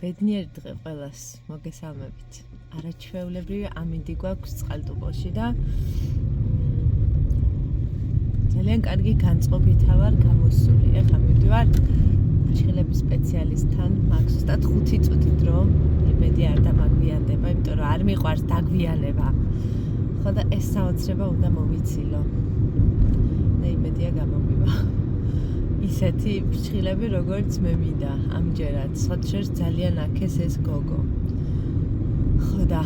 ბედნიერი დღე ყველას მოგესალმებით. არაჩვეულებრივი ამინდი გვაქვს წყალტუბოში და ძალიან კარგი განწყობითა ვარ გამოსული. ეხლა მივდივარ მაშხილების სპეციალისტთან, მაქვს ზუსტად 5 წუთი დრო. იმედი არ დამაგვიანდება, იმიტომ რომ არ მიყვარს დაგვიანება. ხო და ეს საოცრება უნდა მოვიცილო. და იმედია გამომივა. ისეთი ფრჩხილები როგორც მე მინდა ამჯერად. სოციალს ძალიან აქეს ეს გოგო. ხო და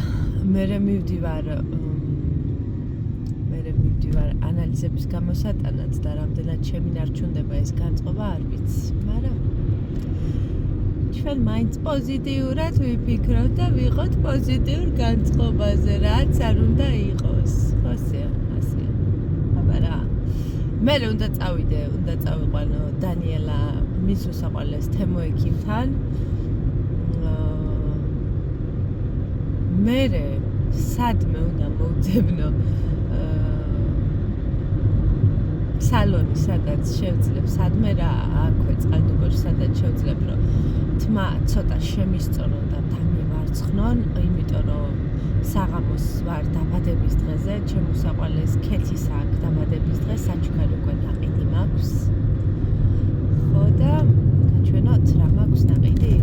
მე მივდივარ ანალიზების გამოსატანად და რამდენად შემინარჩუნდება ეს განწყობა არ ვიცი, მაგრამ ჩვენ მაინც პოზიტიურად ვიფიქროთ და ვიყოთ პოზიტიურ განწყობაზე, რაც არ უნდა იყოს. ხოსია, ასია. აბა რა. მე უნდა წავიყვანო დანიელა მის უსაყვარლეს თემო ექიმთან. მე სადმე უნდა მოვძებნო სალონი, სადაც შევძლებ, სადმე რა აქვე წყალტუბოში, სადაც შევძლებ, რომ თმა ცოტა შემისწორონ და დამივარცხნონ, იმიტომ რომ საღამოს ვარ დაბადების დღეზე, ჩემ უსაყვარლეს ქეთის აქ დაბადების დღე, საჩუქარი უკვე ნაყიდი მაქვს. ხო და გაჩვენოთ რა მაქვს ნაყიდი?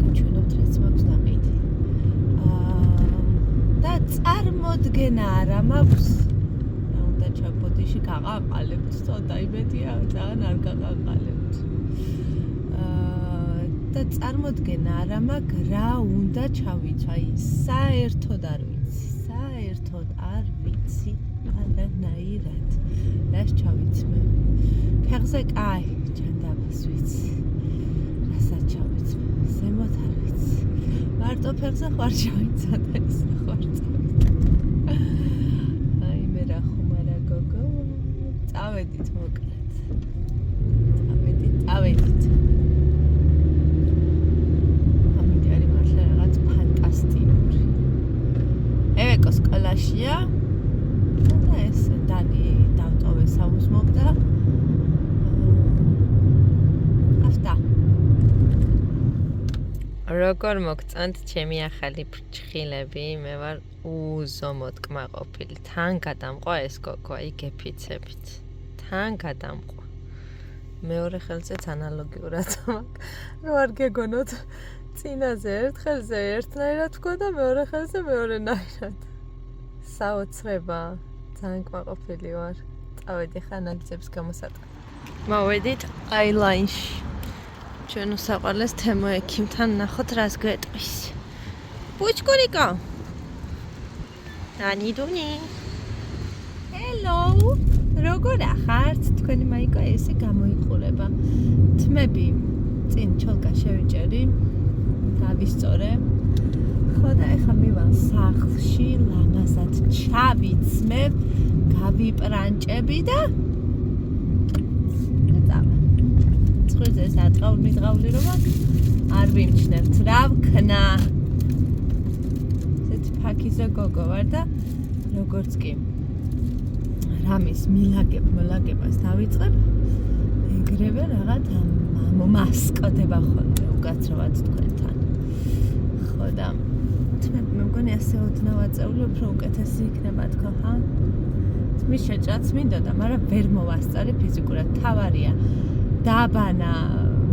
გაჩვენოთ რაც მაქვს ნაყიდი. და წარმოდგენა არა მაქვს. ჩაპოდიში გაყაყალებთ, ცოტა იმედია, ძალიან არ გაყაყალებთ. და წარმოდგენა არა მაქვს რა უნდა ჩავიცვა, საერთოდ არ ვიცი, არანაირად. რას ჩავიცმე? ფეხზე კაი, ჩანდაბას ვიცი. რასაც ჩავიცმე, ზემოთ არ ვიცი. მარტო ფეხზე ხარ ჩავიცადა ეს ხარ წავედით მოკლედ. წავედით. ამინდი არის მართლა რაღაც ფანტასტიკური. ევეკო სკოლაშია. და ეს დანი დავტოვე საუზმობ და αυτά. როგორ მოგწონთ ჩემი ახალი ფრჩხილები? მე ვარ უზომოდ კმაყოფილი. თან გადამყვა ეს გოგო, აი გეფიცებით. თან გადამყვა. მეორე ხელზეც ანალოგიურად მაქვს. რო არ გეგონოთ წინაზე ერთ ხელზე ერთნაირად ვქო და მეორე ხელზე მეორენაირად. საოცრება. ძალიან კმაყოფილი ვარ. წავედი ხა ანალიზების გამოსატანად. მოვედით აილაინში. ჩვენ უსაყვარლეს თემო ექიმთან ნახოთ რას გვეტყვის. პუჩკურიკა. ანიდუნი. ჰელო. როგორ ახართ? თქვენი მაიკა ესე გამოიყურება. თმები წინ ჩოლკა შევიჭერი. დავისწორე. ხო და ეხლა მივალ სახლში, ლამაზად ჩავიცმებ, გავიპრანჭები და წხვირზე ეს ატყაული რომ არ ვიმჩნევთ რა ვქნა. ესეთი ფაქიზო გოგო ვარ და როგორც კი რამის მოლაგებას დავიწყებ, ეგრევე რაღაც მომასკოდება ხოლმე უკაცრავად თქვენთან. ხო და თმები მე მგონი ასე ოდნავ აწეული უფრო უკეთესი იქნება თქო, ხა? თმის შეჭრაც მინდოდა, მაგრამ ვერ მოვასწარე ფიზიკურად. თავარია დაბანა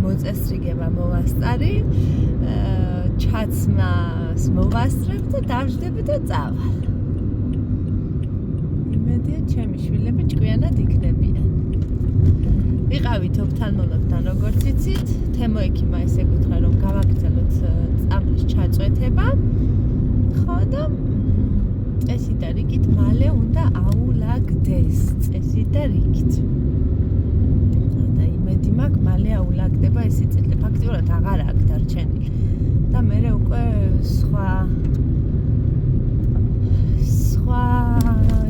მოწესრიგება მოვასწარი, ჩაცმას მოვასწრებ და დავждები და წავალ. იმედია ჩემი შვილები ჭკვიანად იქნებიან. ვიყავით ოფთალმოლოგთან როგორც იცით, თემო ექიმა ესე გითხრა რომ გავაგრძელოთ წამლის ჩაწვეთება. ხო და წესით და რიგით მალე უნდა აულაგდეს. წესით და რიგით. იმედი მაქვს მალე აულაგდება ეს სიწითლე. ფაქტიურად აღარ აქვს დარჩენილი. და მე უკვე სხვა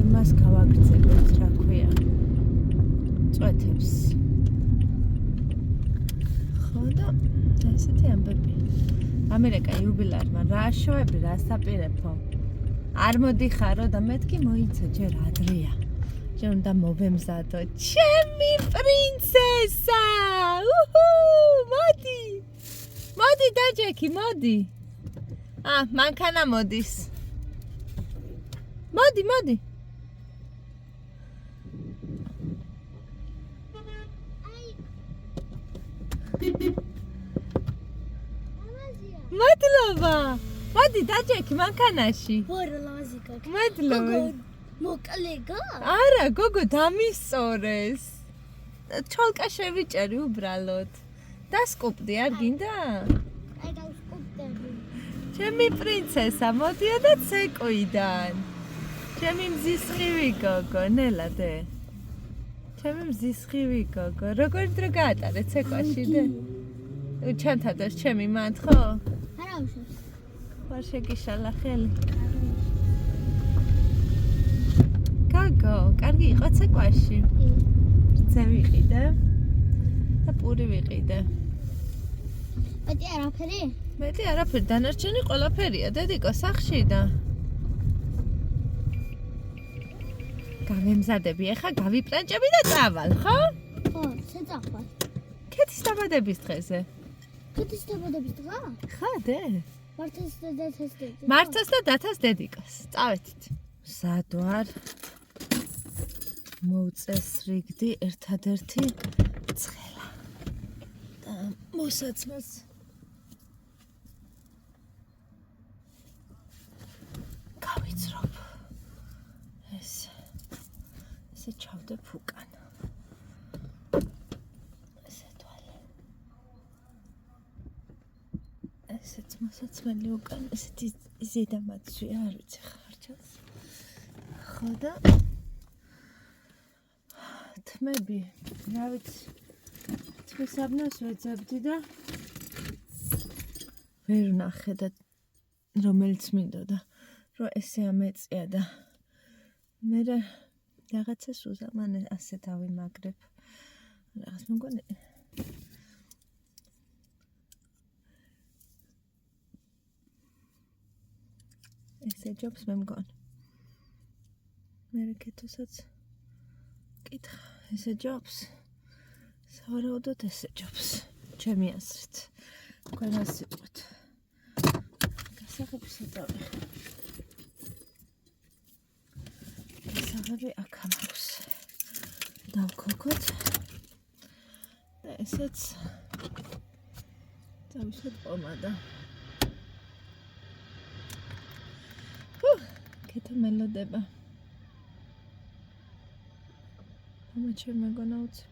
იმას გავაგრძელებთ, რა ქვია, წვეთებს. ხო და ესეთი ამბები. ამერიკა იუბილარმა რა აშოვები, რა საპირეფო. არ მოდიხარო და მეთქი მოიცა ჯერ ადრეა. ჯერ უნდა მოვემზადო. ჩემი პრინცესა! მოდი! მოდი დაჯექი, მოდი. მანქანა მოდის. მოდი. მადლობა. მოდი დაჯექი მანქანაში. ვარა ლაზიკა. მადლობა. მოკლეგა? არა, გოგო დამისწორეს. ჩოლკა შევიჭერი უბრალოდ. დასკუპდი, არ გინდა? აი დავსკუპდები. ჩემი პრინცესა, მოდია და ცეკვიდან. ჩემი მზისხივი გოგო, ნელა დე. ჩემი მზისხივი გოგო, როგორ დრო გაატარე ცეკვაში დე? ჩანთადოს ჩემი მანდ ხო? არა უშავს. ხარ შეგიშალა ხელი. გოგო, კარგი იყო ცეკვაში. რძე ვიყიდე და პური ვიყიდე. მეტი არაფერი? მეტი არაფერი, დანარჩენი ყველაფერია, დედიკო სახში და გამემზადები, ეხა გავიპრანჭები და წავალ, ხო? ხო, შეწახვალ. ქეთის დაბადების დღეზე. ქეთის დაბადების დღა? ხა, დე. მართას და დათას დედი. მართას და დათას დედიკოს. წავედით. სად ვარ? მოვწესრიგდი ერთადერთი ცხელა. და მოსაცმელს გავიცრობ. ესე ჩავდებ უკან. ესე თვალე. ესეც მოსაცმელი უკან, ესეთი ზედამაცვია, არ ვიცი ხარ ჩანს. ხო და თმები, რა ვიცი. თმისაბნოს ვეძებდი და ვერ ვნახე და რომელიც მინდოდა, რომ ესე ამეწია და მე რაღაცას უზამან ასე დავიმაგრებ. რაღაც მეგონი ესე ჯობს მე მგონი. მე რეკეთოსაც კითხა, ესე ჯობს. სავარაუდოდ ესე ჯობს. ჩემი აზრით. თქვენას სიტყვით. გასაღებისა დავიხე. გასაღები აქ მაქვს. დავქოქოთ. და ესეც დავისვათ პომადა. კეთო მელოდება. ამა ჩემ მეგონა უცებ.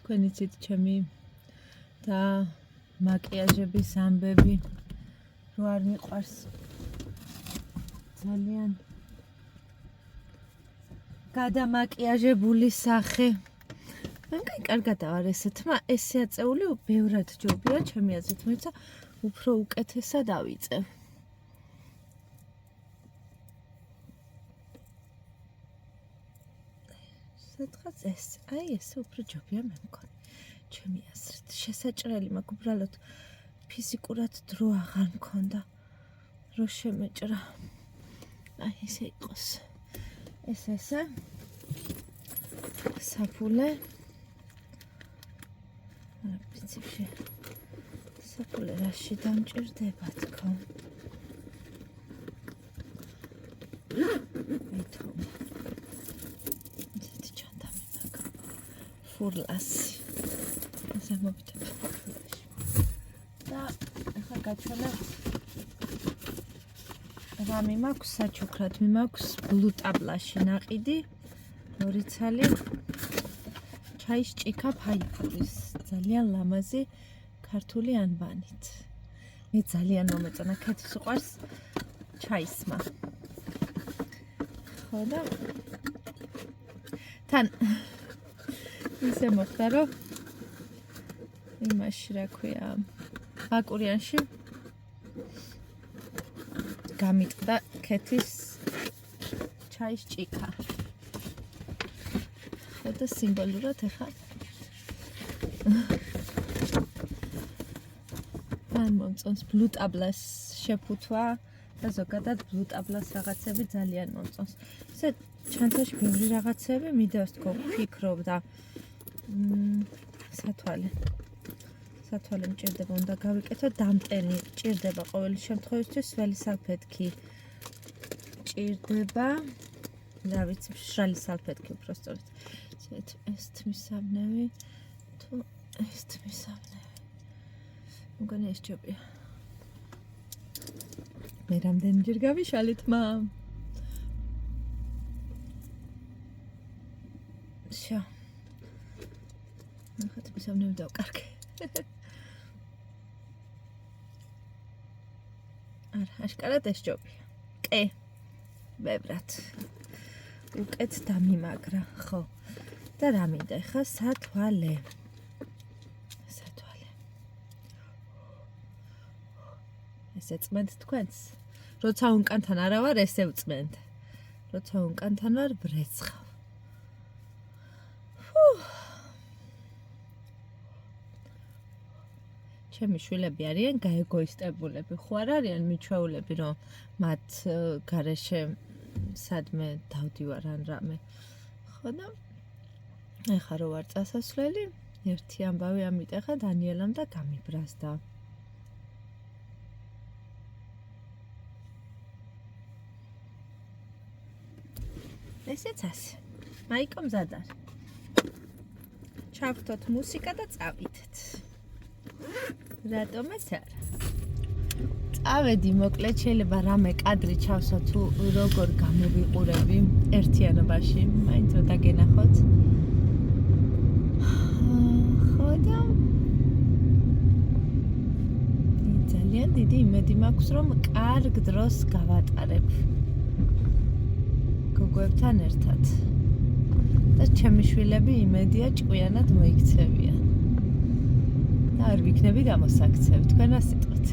თქვენ იცით ჩემი და მაკიაჟების ამბები რო არ მიყვარს ძალიან გადამაკიაჟებული სახე. მანქანა კარგად არ ესეთმა ესე აწეული ბევრად ჯობია ჩემი აზრით, თუმცა უფრო უკეთესად ავიწევ. სადღაც ეს, აი ესე უფრო ჯობია მე მგონი. ჩემი აზრით, შესაჭრელი მაქვს უბრალოდ ფიზიკურად დრო აღარ მქონდა, რომ შემეჭრა. აი ესე იყოს. ესე საფულე პრინციპში საფულე რაში დამჭირდება თქო. მეთო ესეთი ჩანდა მინდა ფურლასი ესე მოვიდებ ფურლასში და ახლა გაჩვენებ რამე მაქვს საჩუქრად, მე მაქვს ბლუ ტაბლაში ნაყიდი, 2 ცალი ჩაის ჭიქა ფაიფურის, ძალიან ლამაზი ქართული ანბანით. მე ძალიან მომეწონა, ქეთის უყვარს ჩაისმა. ხო და თან ისე მოხდა, რომ იმაში რა ქვია, ბაკურიანში გამიტყდა ქეთის ჩაის ჭიქა. ხო და სიმბოლურად ეხა მან მომწონს ბლუ ტაბლას შეფუთვა და ზოგადად ბლუტაბლას რაღაცები ძალიან მომწონს. ესე ჩანთაში ბევრი რაღაცები მიდევს თქო, ვფიქრობ და სათვალე მჭირდება, უნდა გავიკეთო, დამტენი მჭირდება ყოველი შემთხვევისთვის, სველი სალფეტკი მჭირდება. რა ვიცი, მშრალი სალფეტკი უბრალოდ. ეს თმისაბნევი თუ ეს თმისაბნევი. მგონი ეს ჯობია. მე რამდენჯერ გავიშალით მა? შო. ნახეთ თმისაბნევი დავკარგე. არა, აშკარად ეს ჯობია. კი. ბევრად. უკეთ დამიმაგრა, ხო. და რა მინდა ხა სათვალე. ესე წმენთ თქვენს? როცა უნკანთან არა ვარ, ესე ვწმენთ. როცა უნკანთან ვარ, ბრეცხავ. ჩემი შვილები არიან გაეგოისტებულები, ხო არ არიან მიჩვეულები, რომ მათ გარეშე სადმე დავდივარ ან რამე. ხო და ეხა რო ვარ წასასვლელი, ერთი ამბავი ამიტეხა დანიელამ და გამიბრაზდა. ესეც ასე. მაიკო მზად არის. ჩავხტოთ მუსიკა და წავიდეთ. რატომ ეს არა? წავედი, მოკლედ შეიძლება რამე კადრი ჩავსო თუ როგორ გამოვიყურები ერთიანობაში, მაინც რომ დაგენახოთ. ხო და ძალიან დიდი იმედი მაქვს, რომ კარგ დროს გავატარებ. გოგოებთან ერთად. და ჩემი შვილები იმედია ჭკვიანად მოიქცევიან. და არ ვიქნები გამოსაქცევი, თქვენ ასე ტყვით.